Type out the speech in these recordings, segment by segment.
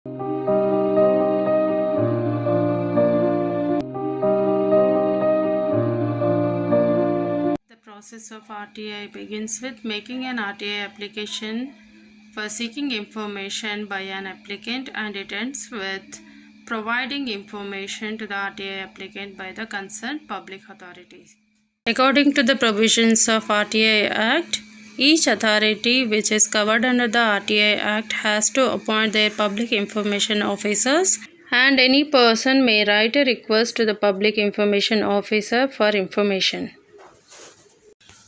The process of RTI begins with making an RTI application for seeking information by an applicant, and it ends with providing information to the RTI applicant by the concerned public authorities. According to the provisions of RTI Act, each authority which is covered under the RTI Act has to appoint their public information officers, and any person may write a request to the public information officer for information.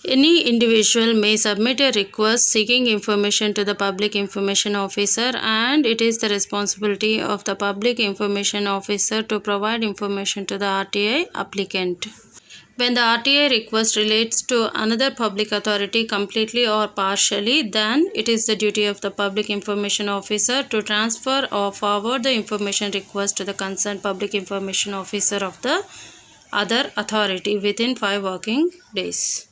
Any individual may submit a request seeking information to the public information officer, and it is the responsibility of the public information officer to provide information to the RTI applicant. When the RTI request relates to another public authority completely or partially, then it is the duty of the public information officer to transfer or forward the information request to the concerned public information officer of the other authority within 5 working days.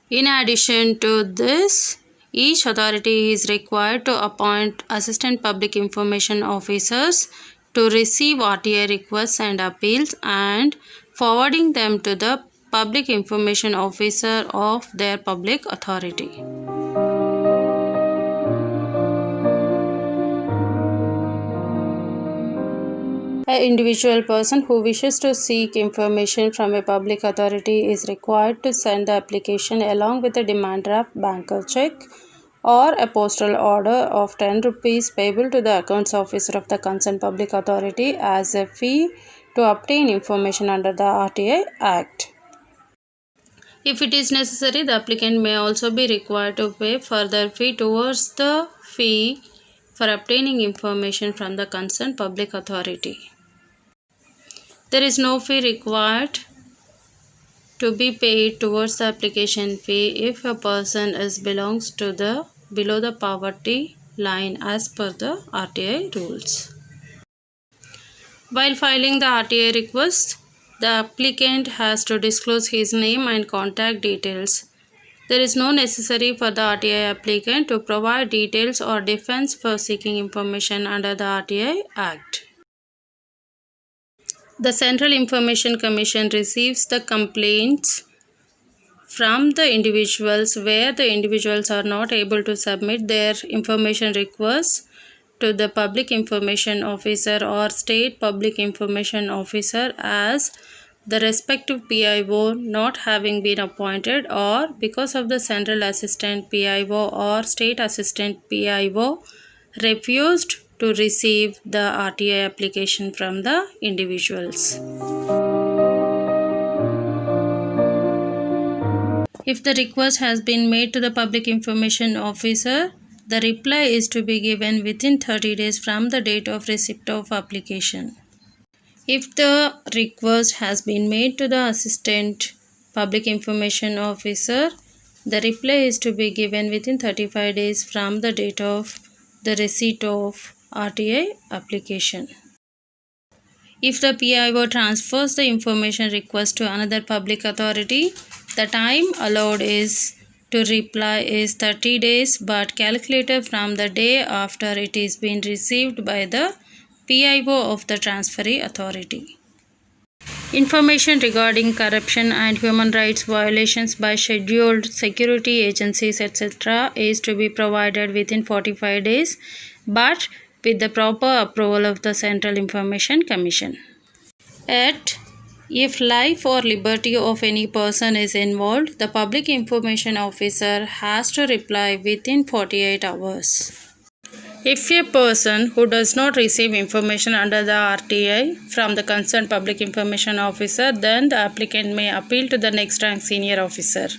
In addition to this, each authority is required to appoint assistant public information officers to receive RTI requests and appeals and forwarding them to the public information officer of their public authority. An individual person who wishes to seek information from a public authority is required to send the application along with a demand draft, banker check, or a postal order of 10 rupees payable to the accounts officer of the concerned public authority as a fee to obtain information under the RTI Act. If it is necessary, the applicant may also be required to pay further fee towards the fee for obtaining information from the concerned public authority. There is no fee required to be paid towards the application fee if a person belongs to the below the poverty line as per the RTI rules. While filing the RTI request, the applicant has to disclose his name and contact details. There is no necessary for the RTI applicant to provide details or defense for seeking information under the RTI Act. The Central Information Commission receives the complaints from the individuals where the individuals are not able to submit their information requests to the public information officer or state public information officer as the respective PIO not having been appointed, or because of the central assistant PIO or state assistant PIO refused to receive the RTI application from the individuals. If the request has been made to the public information officer, the reply is to be given within 30 days from the date of receipt of application. If the request has been made to the assistant public information officer, the reply is to be given within 35 days from the date of the receipt of RTI application. If the PIO transfers the information request to another public authority, the time allowed to reply is 30 days but calculated from the day after it is been received by the PIO of the transferee authority. Information regarding corruption and human rights violations by scheduled security agencies etc. is to be provided within 45 days but with the proper approval of the Central Information Commission. Yet, if life or liberty of any person is involved, the public information officer has to reply within 48 hours. If a person who does not receive information under the RTI from the concerned public information officer, then the applicant may appeal to the next rank senior officer.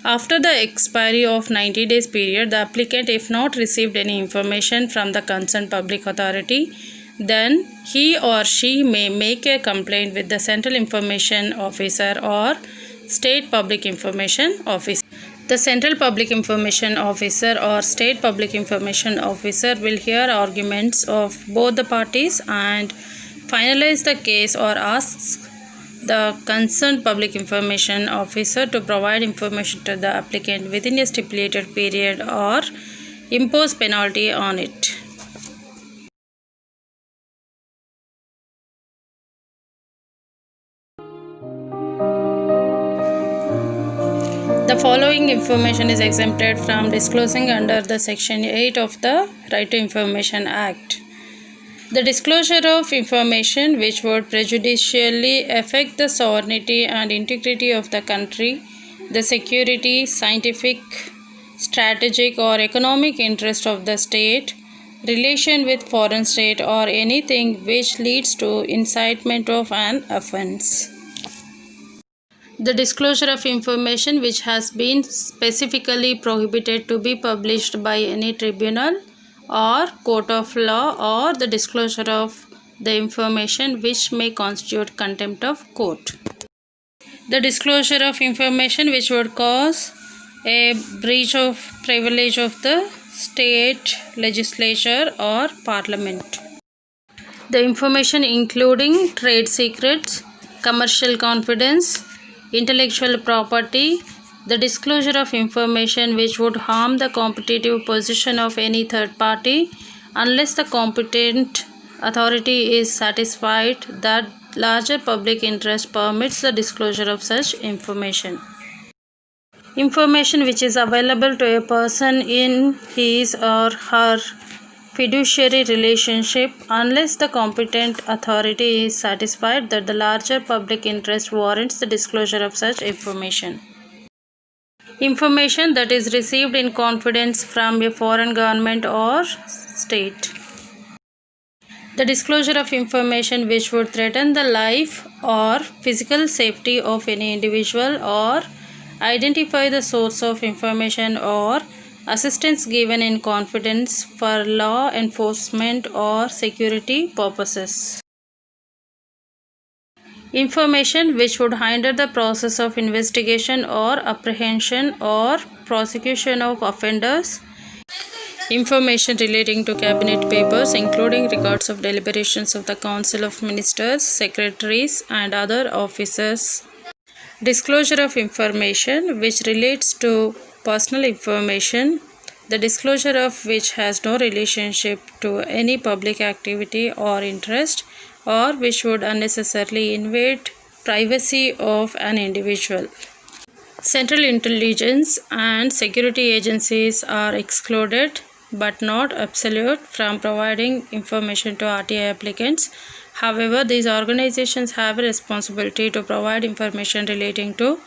After the expiry of 90 days period, the applicant, if not received any information from the concerned public authority, then he or she may make a complaint with the Central Information Officer or State Public Information Officer. The Central Public Information Officer or State Public Information Officer will hear arguments of both the parties and finalize the case or asks the concerned public information officer to provide information to the applicant within a stipulated period or impose penalty on it. The following information is exempted from disclosing under the Section 8 of the Right to Information Act. The disclosure of information which would prejudicially affect the sovereignty and integrity of the country, the security, scientific, strategic or economic interest of the state, relation with foreign state or anything which leads to incitement of an offense. The disclosure of information which has been specifically prohibited to be published by any tribunal or court of law, or the disclosure of the information which may constitute contempt of court. The disclosure of information which would cause a breach of privilege of the state legislature or parliament. The information including trade secrets, commercial confidence, intellectual property, the disclosure of information which would harm the competitive position of any third party unless the competent authority is satisfied that larger public interest permits the disclosure of such information. Information which is available to a person in his or her fiduciary relationship unless the competent authority is satisfied that the larger public interest warrants the disclosure of such information. Information that is received in confidence from a foreign government or state. The disclosure of information which would threaten the life or physical safety of any individual or identify the source of information or assistance given in confidence for law enforcement or security purposes. Information which would hinder the process of investigation or apprehension or prosecution of offenders. Information relating to cabinet papers including records of deliberations of the Council of Ministers, Secretaries and other officers. Disclosure of information which relates to personal information, the disclosure of which has no relationship to any public activity or interest, or which would unnecessarily invade privacy of an individual. Central intelligence and security agencies are excluded but not absolute from providing information to RTI applicants. However, these organizations have a responsibility to provide information relating to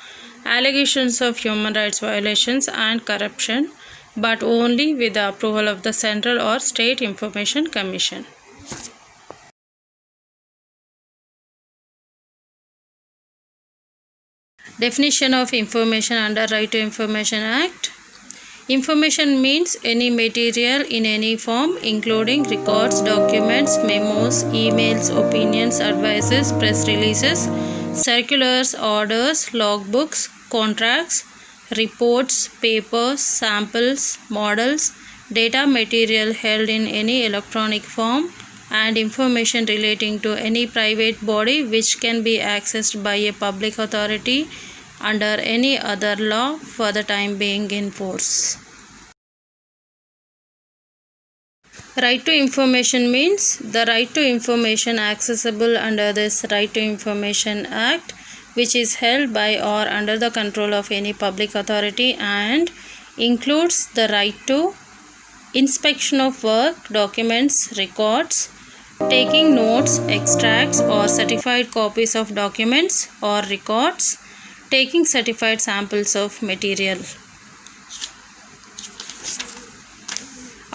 allegations of human rights violations and corruption, but only with the approval of the Central or State Information Commission. Definition of information under Right to Information Act. Information means any material in any form, including records, documents, memos, emails, opinions, advices, press releases, circulars, orders, logbooks, contracts, reports, papers, samples, models, data material held in any electronic form, and information relating to any private body which can be accessed by a public authority under any other law for the time being in force. Right to information means the right to information accessible under this Right to Information Act, which is held by or under the control of any public authority and includes the right to inspection of work, documents, records, taking notes, extracts or certified copies of documents or records, taking certified samples of material.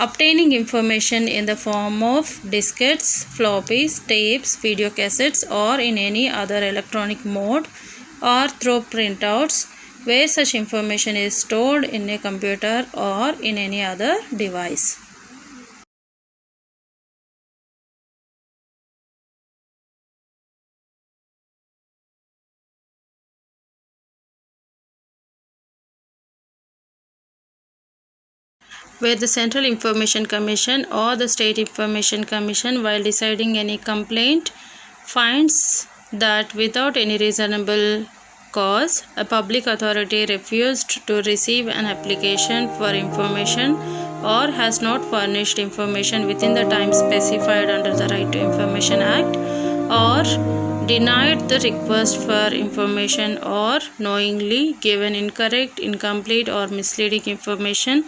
Obtaining information in the form of diskettes, floppies, tapes, video cassettes or in any other electronic mode or through printouts where such information is stored in a computer or in any other device. Where the Central Information Commission or the State Information Commission, while deciding any complaint, finds that without any reasonable cause, a public authority refused to receive an application for information or has not furnished information within the time specified under the Right to Information Act, or denied the request for information or knowingly given incorrect, incomplete or misleading information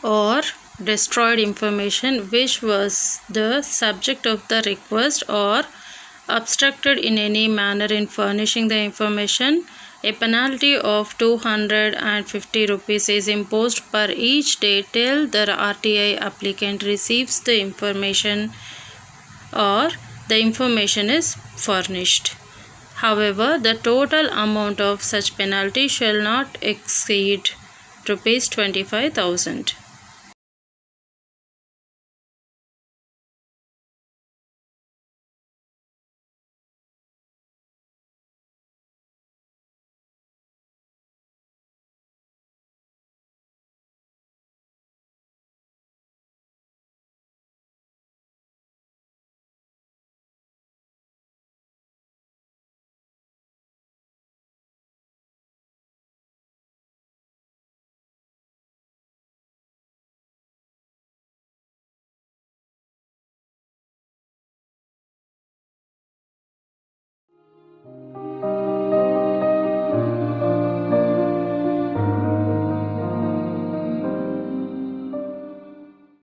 or destroyed information which was the subject of the request or obstructed in any manner in furnishing the information, a penalty of 250 rupees is imposed per each day till the RTI applicant receives the information or the information is furnished. However, the total amount of such penalty shall not exceed rupees 25,000.